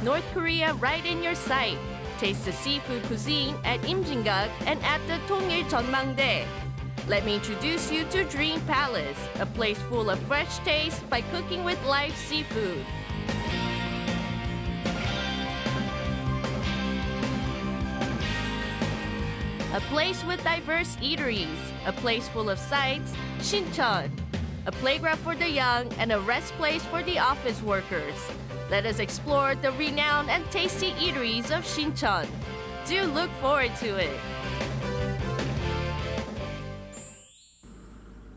North Korea right in your sight. Taste the seafood cuisine at Imjinggak and at the Tongil Jeonmangdae. Let me introduce you to Dream Palace, a place full of fresh taste by cooking with live seafood. A place with diverse eateries, a place full of sights, Shincheon. A playground for the young and a rest place for the office workers. Let us explore the renowned and tasty eateries of Shincheon. Do look forward to it.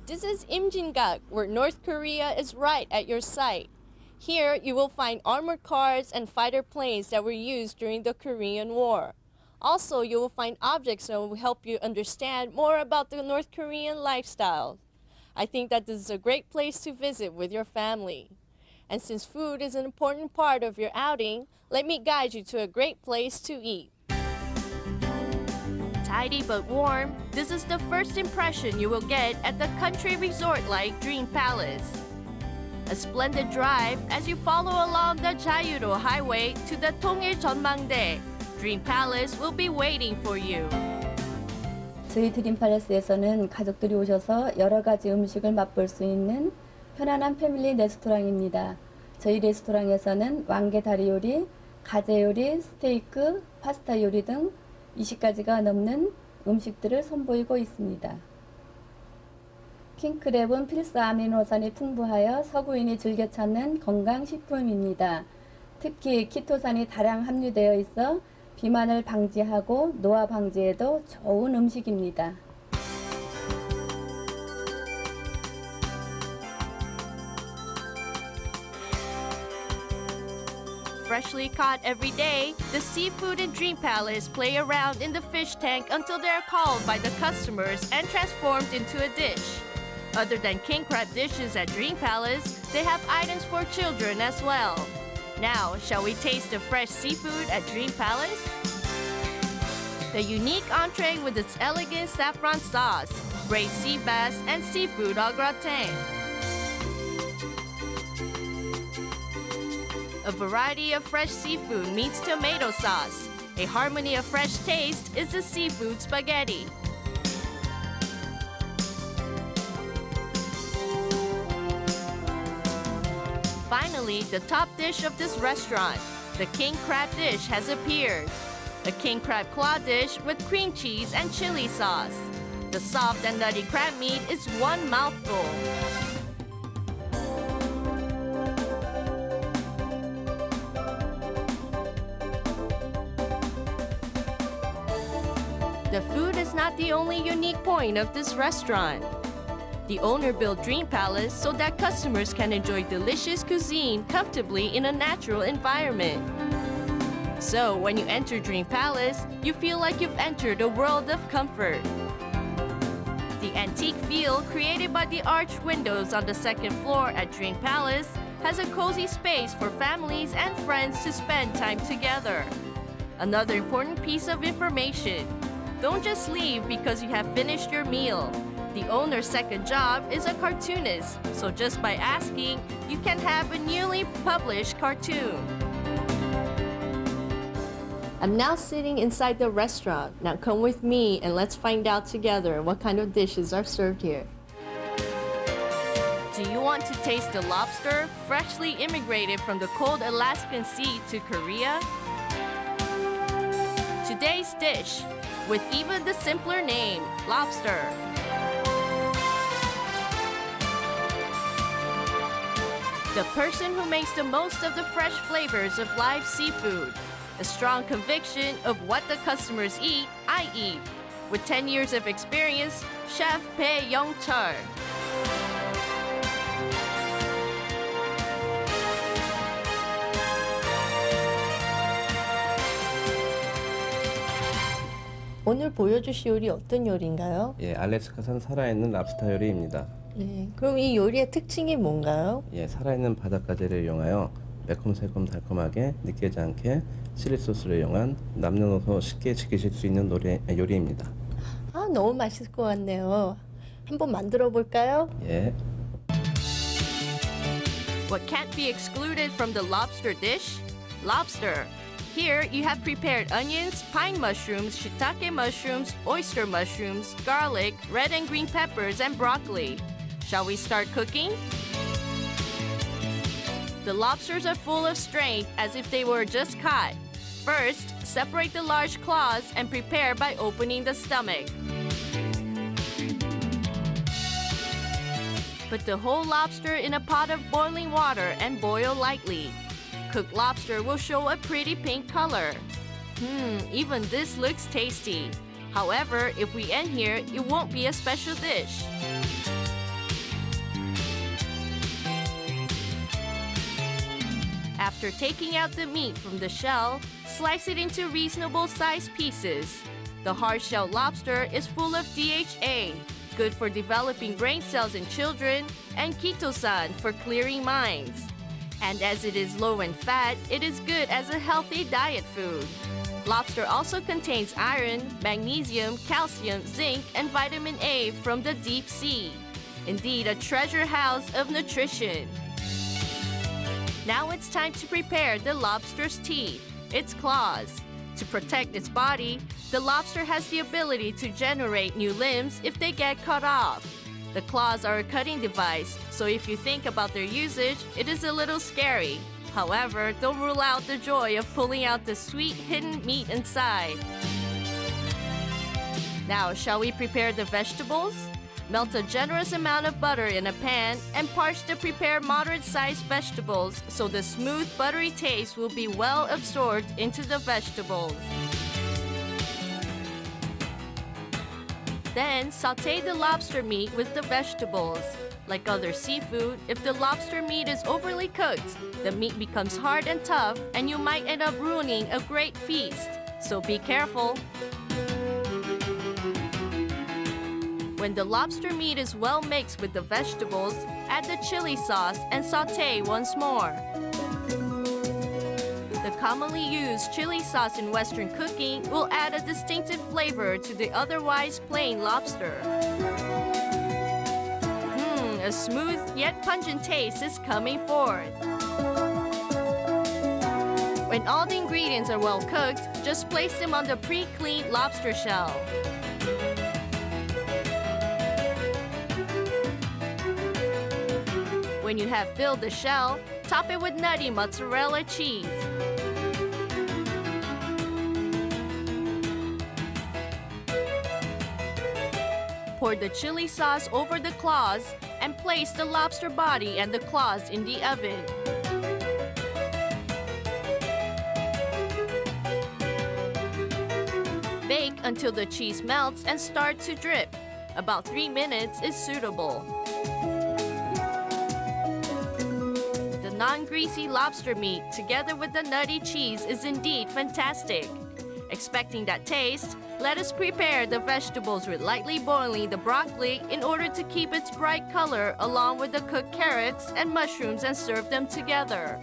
This is Imjinggak, where North Korea is right at your sight. Here, you will find armored cars and fighter planes that were used during the Korean War. Also, you will find objects that will help you understand more about the North Korean lifestyle. I think that this is a great place to visit with your family. And since food is an important part of your outing, let me guide you to a great place to eat. Tidy but warm, this is the first impression you will get at the country resort-like Dream Palace. A splendid drive as you follow along the Jaeuro Highway to the Tongil Jeonmangdae. Dream Palace will be waiting for you. 저희 드림팰리스에서는 가족들이 오셔서 여러 가지 음식을 맛볼 수 있는 편안한 패밀리 레스토랑입니다. 저희 레스토랑에서는 왕개 다리 요리, 가재 요리, 스테이크, 파스타 요리 등 20가지가 넘는 음식들을 선보이고 있습니다. 킹크랩은 필수 아미노산이 풍부하여 서구인이 즐겨 찾는 건강식품입니다. 특히 키토산이 다량 함유되어 있어 비만을 방지하고 노화 방지에도 좋은 음식입니다. Freshly caught every day, the seafood in Dream Palace play around in the fish tank until they are called by the customers and transformed into a dish. Other than king crab dishes at Dream Palace, they have items for children as well. Now, shall we taste the fresh seafood at Dream Palace? The unique entree with its elegant saffron sauce, braised sea bass, and seafood au gratin. A variety of fresh seafood meets tomato sauce. A harmony of fresh taste is the seafood spaghetti. Finally, the top dish of this restaurant, the king crab dish, has appeared. A king crab claw dish with cream cheese and chili sauce. The soft and nutty crab meat is one mouthful. The food is not the only unique point of this restaurant. The owner built Dream Palace so that customers can enjoy delicious cuisine comfortably in a natural environment. So when you enter Dream Palace, you feel like you've entered a world of comfort. The antique feel created by the arched windows on the second floor at Dream Palace has a cozy space for families and friends to spend time together. Another important piece of information: don't just leave because you have finished your meal. The owner's second job is a cartoonist, so just by asking, you can have a newly published cartoon. I'm now sitting inside the restaurant. Now come with me and let's find out together what kind of dishes are served here. Do you want to taste the lobster freshly immigrated from the cold Alaskan Sea to Korea? Today's dish, with even the simpler name, lobster. The person who makes the most of the fresh flavors of live seafood. A strong conviction of what the customers eat, I eat. With 10 years of experience, Chef Bae Young-chul. 오늘 보여주실 요리 어떤 요리인가요? 예, 알래스카산 살아있는 랍스터 요리입니다. 네, 그럼 이 요리의 특징이 뭔가요? 예, 살아있는 바닷가재를 이용하여 매콤새콤 달콤하게 느끼지 않게 칠리 소스를 이용한 남녀노소 쉽게 즐기실 수 있는 요리입니다. 아, 너무 맛있을 것 같네요. 한번 만들어 볼까요? 예. What can't be excluded from the lobster dish? Lobster. Here, you have prepared onions, pine mushrooms, shiitake mushrooms, oyster mushrooms, garlic, red and green peppers, and broccoli. Shall we start cooking? The lobsters are full of strength as if they were just caught. First, separate the large claws and prepare by opening the stomach. Put the whole lobster in a pot of boiling water and boil lightly. Cooked lobster will show a pretty pink color. Even this looks tasty. However, if we end here, it won't be a special dish. After taking out the meat from the shell, slice it into reasonable sized pieces. The hard-shelled lobster is full of DHA, good for developing brain cells in children, and chitosan for clearing minds. And as it is low in fat, it is good as a healthy diet food. Lobster also contains iron, magnesium, calcium, zinc, and vitamin A from the deep sea. Indeed, a treasure house of nutrition. Now it's time to prepare the lobster's teeth, its claws. To protect its body, the lobster has the ability to generate new limbs if they get cut off. The claws are a cutting device, so if you think about their usage, it is a little scary. However, don't rule out the joy of pulling out the sweet hidden meat inside. Now, shall we prepare the vegetables? Melt a generous amount of butter in a pan and parch the prepared moderate-sized vegetables so the smooth, buttery taste will be well absorbed into the vegetables. Then, sauté the lobster meat with the vegetables. Like other seafood, if the lobster meat is overly cooked, the meat becomes hard and tough and you might end up ruining a great feast. So be careful. When the lobster meat is well mixed with the vegetables, add the chili sauce and sauté once more. The commonly used chili sauce in Western cooking will add a distinctive flavor to the otherwise plain lobster. A smooth yet pungent taste is coming forth. When all the ingredients are well cooked, just place them on the pre-cleaned lobster shell. When you have filled the shell, top it with nutty mozzarella cheese. Pour the chili sauce over the claws and place the lobster body and the claws in the oven. Bake until the cheese melts and starts to drip. About 3 minutes is suitable. The non-greasy lobster meat together with the nutty cheese is indeed fantastic. Expecting that taste, let us prepare the vegetables with lightly boiling the broccoli in order to keep its bright color along with the cooked carrots and mushrooms and serve them together.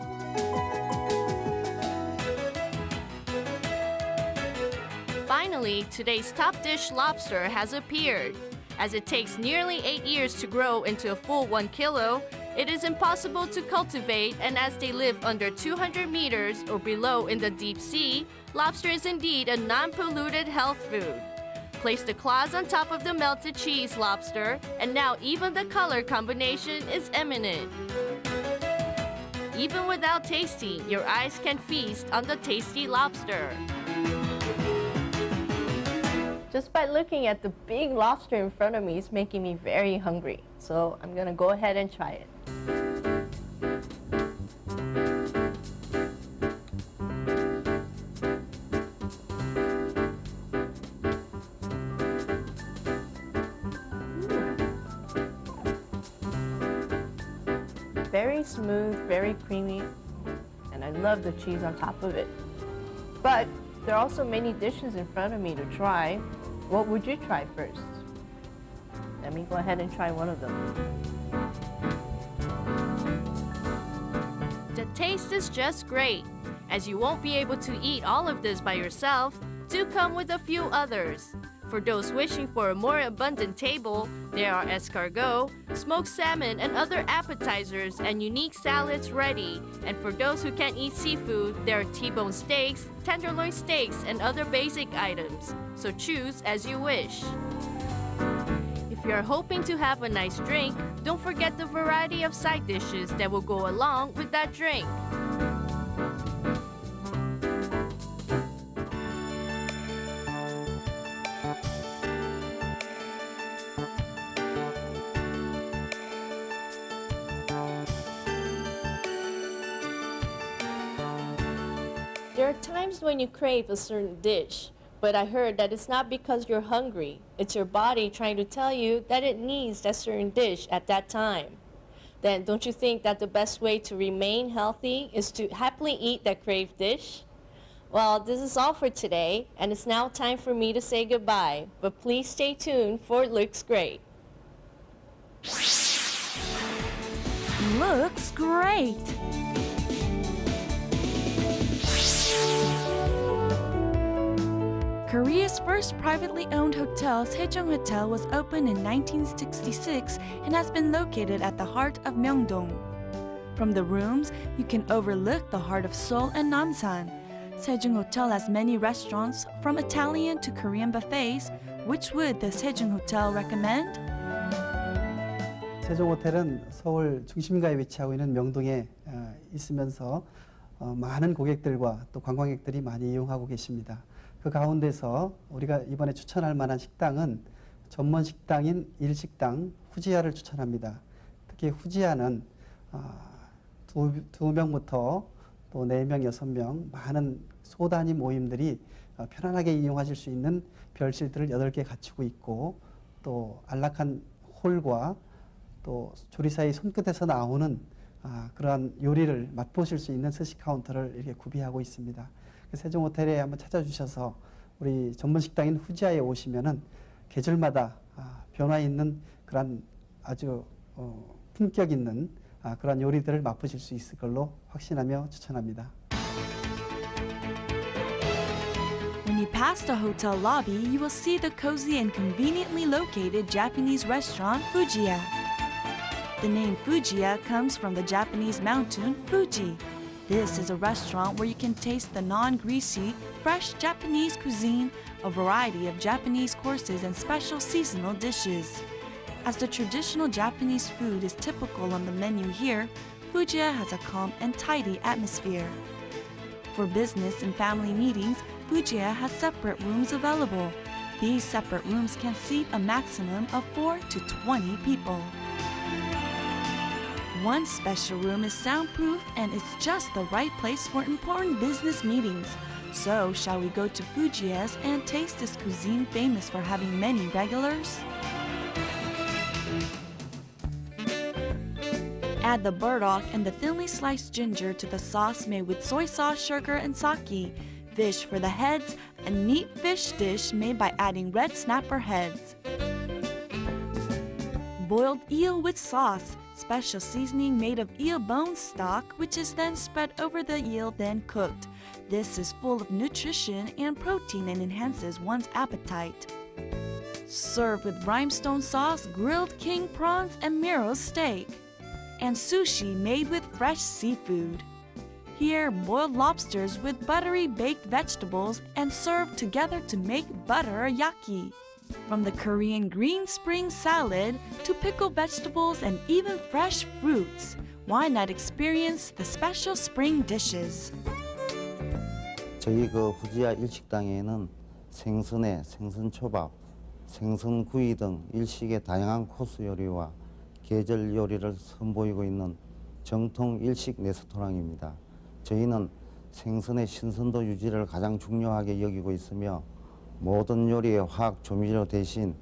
Finally, today's top dish lobster has appeared. As it takes nearly 8 years to grow into a full 1 kilo, it is impossible to cultivate, and as they live under 200 meters or below in the deep sea, lobster is indeed a non-polluted health food. Place the claws on top of the melted cheese lobster, and now even the color combination is eminent. Even without tasting, your eyes can feast on the tasty lobster. Just by looking at the big lobster in front of me is making me very hungry. So I'm gonna go ahead and try it. Very smooth, very creamy, and I love the cheese on top of it. But there are also many dishes in front of me to try. What would you try first? Let me go ahead and try one of them. The taste is just great. As you won't be able to eat all of this by yourself, do come with a few others. For those wishing for a more abundant table, there are escargot, smoked salmon, and other appetizers and unique salads ready. And for those who can't eat seafood, there are T-bone steaks, tenderloin steaks, and other basic items. So choose as you wish. If you're hoping to have a nice drink, don't forget the variety of side dishes that will go along with that drink. There are times when you crave a certain dish, but I heard that it's not because you're hungry. It's your body trying to tell you that it needs that certain dish at that time. Then don't you think that the best way to remain healthy is to happily eat that craved dish? Well, this is all for today, and it's now time for me to say goodbye. But please stay tuned for It Looks Great. Looks great! Korea's first privately owned hotel, Sejong Hotel, was opened in 1966 and has been located at the heart of Myeongdong. From the rooms, you can overlook the heart of Seoul and Namsan. Sejong Hotel has many restaurants, from Italian to Korean buffets. Which would the Sejong Hotel recommend? 세종 호텔은 서울 중심가에 위치하고 있는 명동에 있으면서 많은 고객들과 또 관광객들이 많이 이용하고 계십니다. 그 가운데서 우리가 이번에 추천할 만한 식당은 전문 식당인 일식당 후지야를 추천합니다. 특히 후지야는 두 명부터 또 4명, 6명 많은 소단위 모임들이 편안하게 이용하실 수 있는 별실들을 8개 갖추고 있고 또 안락한 홀과 또 조리사의 손끝에서 나오는 그러한 요리를 맛보실 수 있는 스시 카운터를 이렇게 구비하고 있습니다. 세종 호텔에 한번 찾아주셔서 우리 전문 식당인 후지야에 오시면은 계절마다 변화 있는 그런 아주 품격 있는 그런 요리들을 맛보실 수 있을 걸로 확신하며 추천합니다. When you pass the hotel lobby, you will see the cozy and conveniently located Japanese restaurant Fujiya. The name Fujiya comes from the Japanese mountain Fuji. This is a restaurant where you can taste the non-greasy, fresh Japanese cuisine, a variety of Japanese courses and special seasonal dishes. As the traditional Japanese food is typical on the menu here, Fujiya has a calm and tidy atmosphere. For business and family meetings, Fujiya has separate rooms available. These separate rooms can seat a maximum of 4 to 20 people. One special room is soundproof and it's just the right place for important business meetings. So, shall we go to Fujiya's and taste this cuisine famous for having many regulars? Add the burdock and the thinly sliced ginger to the sauce made with soy sauce, sugar, and sake. Fish for the heads, a neat fish dish made by adding red snapper heads. Boiled eel with sauce, special seasoning made of eel bone stock, which is then spread over the eel, then cooked. This is full of nutrition and protein and enhances one's appetite. Served with rhinestone sauce, grilled king prawns, and Miro steak. And sushi made with fresh seafood. Here, boiled lobsters with buttery baked vegetables and served together to make butter yaki. From the Korean green spring salad to pickled vegetables and even fresh fruits, why not experience the special spring dishes? 저희 후지야 일식당에는 생선회, 생선초밥, 생선구이 등 일식의 다양한 코스 요리와 계절 요리를 선보이고 있는 정통 일식 레스토랑입니다. 저희는 생선의 신선도 유지를 가장 중요하게 여기고 있으며 모든 요리의 화학 조미료 대신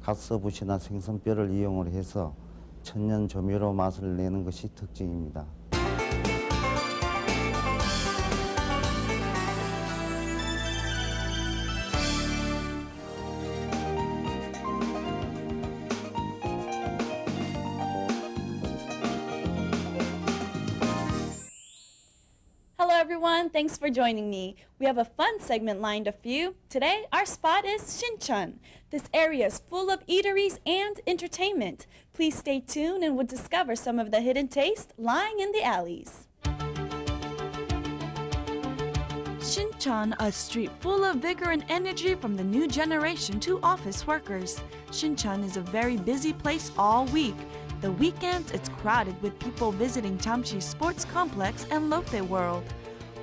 갓서부시나 생선뼈를 이용을 해서 천연 조미료 맛을 내는 것이 특징입니다. Hello everyone. Thanks for joining me. We have a fun segment lined up for you. Today, our spot is Shincheon. This area is full of eateries and entertainment. Please stay tuned and we'll discover some of the hidden tastes lying in the alleys. Shincheon, a street full of vigor and energy from the new generation to office workers. Shincheon is a very busy place all week. The weekends, it's crowded with people visiting Jamshi Sports Complex and Lotte World.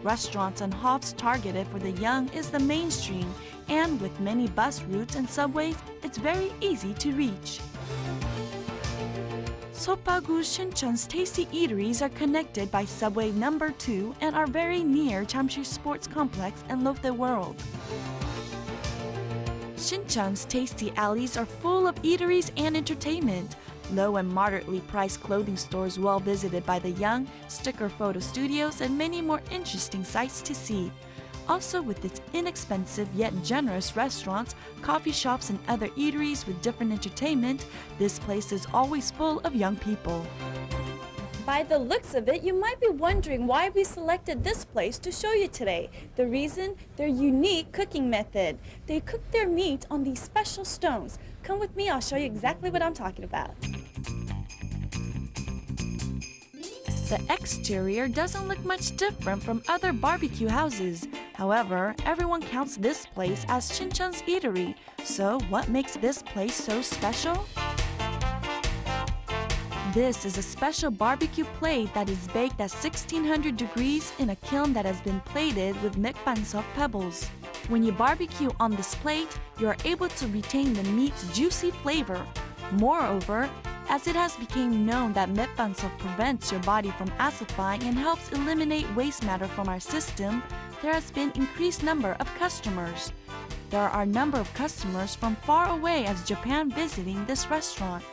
Restaurants and hofs targeted for the young is the mainstream, and with many bus routes and subways, it's very easy to reach. Sopagu Shincheon's tasty eateries are connected by subway number 2 and are very near Jamshi Sports Complex and Lotte World. Shincheon's tasty alleys are full of eateries and entertainment. Low and moderately priced clothing stores well visited by the young, sticker photo studios, and many more interesting sights to see. Also, with its inexpensive yet generous restaurants, coffee shops, and other eateries with different entertainment, this place is always full of young people. By the looks of it, you might be wondering why we selected this place to show you today. The reason? Their unique cooking method. They cook their meat on these special stones. Come with me, I'll show you exactly what I'm talking about. The exterior doesn't look much different from other barbecue houses. However, everyone counts this place as Shincheon's eatery. So what makes this place so special? This is a special barbecue plate that is baked at 1600 degrees in a kiln that has been plated with mekbansok pebbles. When you barbecue on this plate, you are able to retain the meat's juicy flavor. Moreover, as it has become known that mekbansok prevents your body from acidifying and helps eliminate waste matter from our system, there has been increased number of customers. There are a number of customers from far away as Japan visiting this restaurant.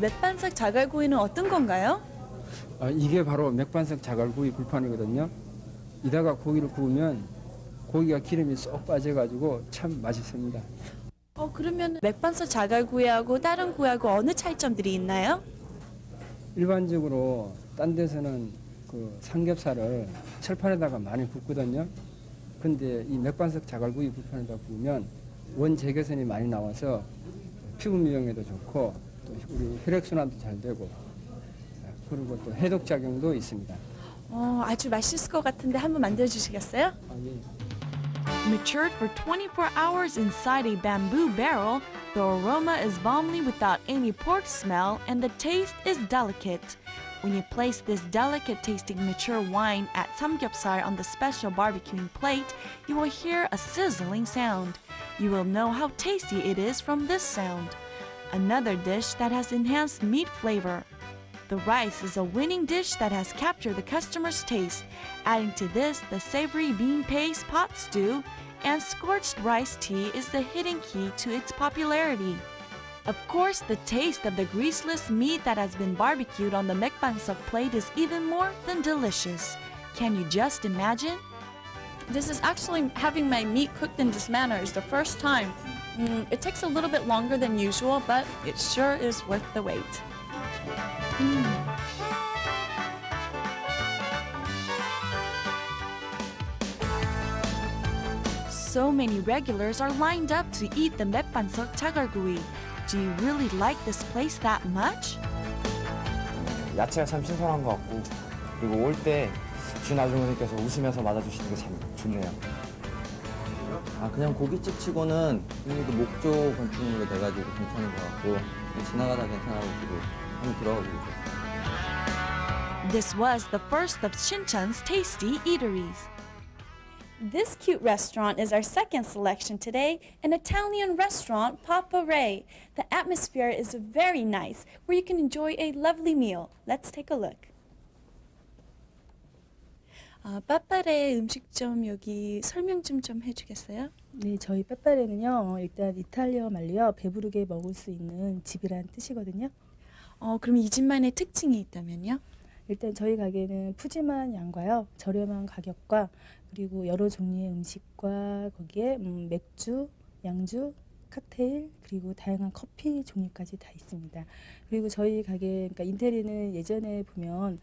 맥반석 자갈구이는 어떤 건가요? 이게 바로 맥반석 자갈구이 불판이거든요. 이다가 고기를 구우면 고기가 기름이 쏙 빠져가지고 참 맛있습니다. 그러면 맥반석 자갈구이하고 다른 구이하고 어느 차이점들이 있나요? 일반적으로 딴 데서는 그 삼겹살을 철판에다가 많이 굽거든요. 근데 이 맥반석 자갈구이 불판에다 구우면 원재개선이 많이 나와서 피부 미용에도 좋고 또 우리 혈액순환도 잘 되고 그리고 또 해독 작용도 있습니다. 아주 맛있을 것 같은데 한번 만들어 주시겠어요? 예. Matured for 24 hours inside a bamboo barrel, the aroma is balmy without any pork smell and the taste is delicate. When you place this delicate-tasting mature wine at samgyeopsal on the special barbecuing plate, you will hear a sizzling sound. You will know how tasty it is from this sound. Another dish that has enhanced meat flavor. The rice is a winning dish that has captured the customer's taste. Adding to this, the savory bean paste pot stew and scorched rice tea is the hidden key to its popularity. Of course, the taste of the greaseless meat that has been barbecued on the mekbansok plate is even more than delicious. Can you just imagine? This is actually having my meat cooked in this manner is the first time. It takes a little bit longer than usual, but it sure is worth the wait. So many regulars are lined up to eat the mekbansok jagalgui. Do you really like this place that much? 야채가 참 신선한 것 같고 그리고 올 때 주인 아주머니께서 웃으면서 맞아주시는 게 참 좋네요. 그냥 고깃집 치고는 그 목조 건축물로 돼가지고 괜찮은 것 같고 지나가다 괜찮아가지고 한번 들어가 보죠. This was the first of Shincheon's tasty eateries. This cute restaurant is our second selection today, an Italian restaurant, Papa Ray. The atmosphere is very nice, where you can enjoy a lovely meal. Let's take a look. 빠빠레 음식점 여기 설명 좀 해주겠어요? 네, 저희 빠빠레는요, 일단 이탈리아 말로요, 배부르게 먹을 수 있는 집이란 뜻이거든요. 그럼 이 집만의 특징이 있다면요? 일단 저희 가게는 푸짐한 양과요, 저렴한 가격과 그리고 여러 종류의 음식과 거기에 맥주, 양주, 칵테일 그리고 다양한 커피 종류까지 다 있습니다. 그리고 저희 가게, 그러니까 인테리어는 예전에 보면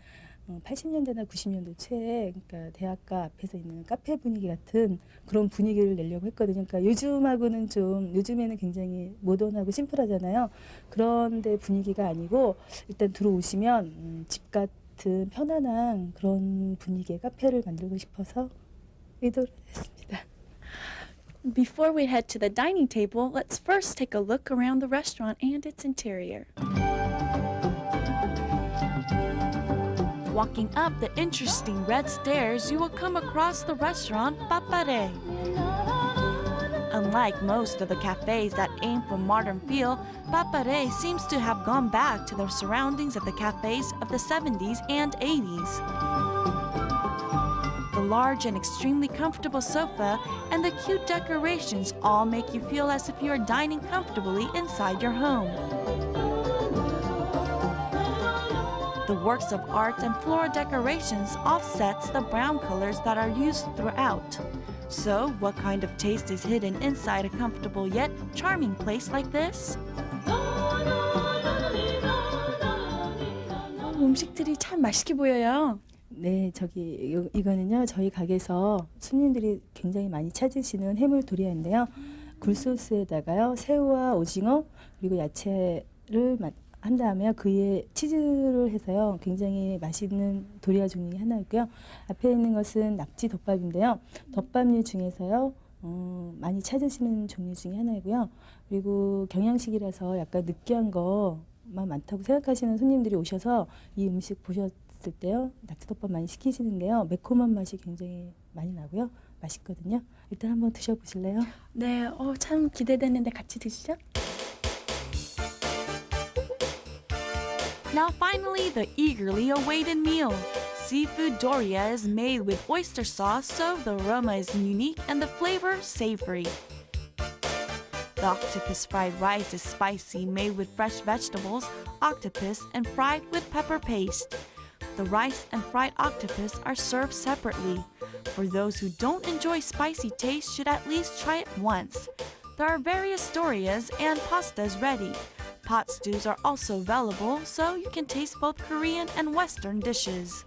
80년대나 90년대 초에 그러니까 대학가 앞에서 있는 카페 분위기 같은 그런 분위기를 내려고 했거든요. 그러니까 요즘하고는 좀 요즘에는 굉장히 모던하고 심플하잖아요. 그런데 분위기가 아니고 일단 들어오시면 집 같은 편안한 그런 분위기의 카페를 만들고 싶어서 의도를 했습니다. Before we head to the dining table, let's first take a look around the restaurant and its interior. Walking up the interesting red stairs, you will come across the restaurant Papare. Unlike most of the cafes that aim for modern feel, Papare seems to have gone back to the surroundings of the cafes of the 70s and 80s. The large and extremely comfortable sofa and the cute decorations all make you feel as if you are dining comfortably inside your home. The works of art and floral decorations offsets the brown colors that are used throughout. So, what kind of taste is hidden inside a comfortable yet charming place like this? 음식들이 참 맛있게 보여요. 네, 이거는요 저희 가게에서 손님들이 굉장히 많이 찾으시는 해물 도리아인데요. 굴소스에다가요 새우와 오징어 그리고 야채를 한 다음에 그 위에 치즈를 해서요 굉장히 맛있는 도리아 종류 하나고요. 앞에 있는 것은 낙지 덮밥인데요. 덮밥류 중에서요 많이 찾으시는 종류 중에 하나이고요. 그리고 경양식이라서 약간 느끼한 거만 많다고 생각하시는 손님들이 오셔서 이 음식 보셨을 때요 낙지덮밥 많이 시키시는데요 매콤한 맛이 굉장히 많이 나고요 맛있거든요. 일단 한번 드셔보실래요? 네, 참 기대되는데 같이 드시죠. Now finally, the eagerly awaited meal. Seafood doria is made with oyster sauce, so the aroma is unique and the flavor savory. The octopus fried rice is spicy, made with fresh vegetables, octopus, and fried with pepper paste. The rice and fried octopus are served separately. For those who don't enjoy spicy taste should at least try it once. There are various dorias and pastas ready. Pot stews are also available, so you can taste both Korean and Western dishes.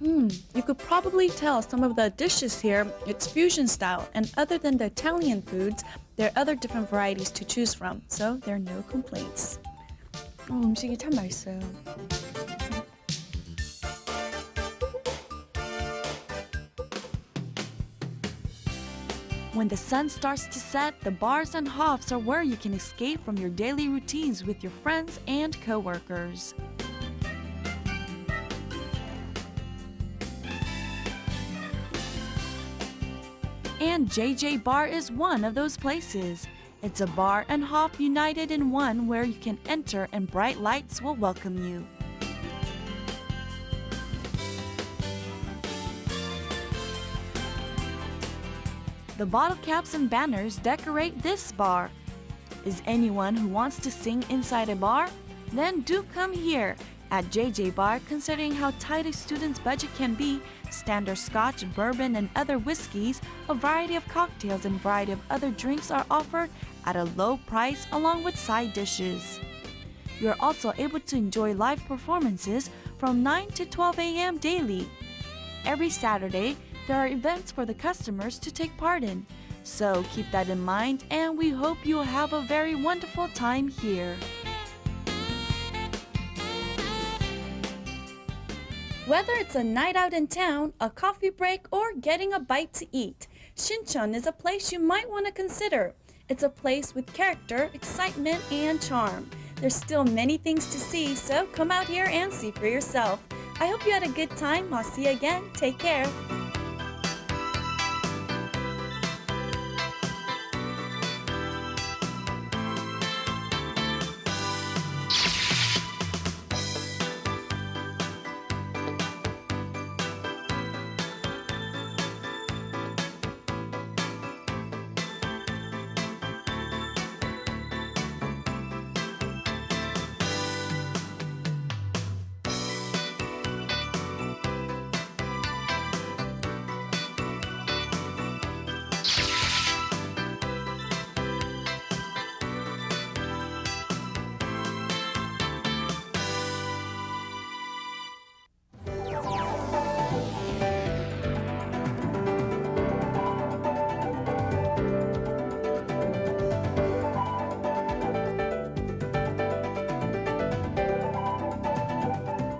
You could probably tell some of the dishes here, it's fusion style, and other than the Italian foods, there are other different varieties to choose from, so there are no complaints. 음식이 참 맛있어요. When the sun starts to set, the bars and hofs are where you can escape from your daily routines with your friends and coworkers. And JJ Bar is one of those places. It's a bar and hof united in one where you can enter and bright lights will welcome you. The bottle caps and banners decorate this bar. Is anyone who wants to sing inside a bar? Then do come here. At JJ Bar, considering how tight a student's budget can be, standard scotch, bourbon, and other whiskeys, a variety of cocktails and variety of other drinks are offered at a low price along with side dishes. You are also able to enjoy live performances from 9 to 12 a.m. daily. Every Saturday, there are events for the customers to take part in. So keep that in mind, and we hope you will have a very wonderful time here. Whether it's a night out in town, a coffee break, or getting a bite to eat, Shincheon is a place you might want to consider. It's a place with character, excitement, and charm. There's still many things to see, so come out here and see for yourself. I hope you had a good time. I'll see you again. Take care.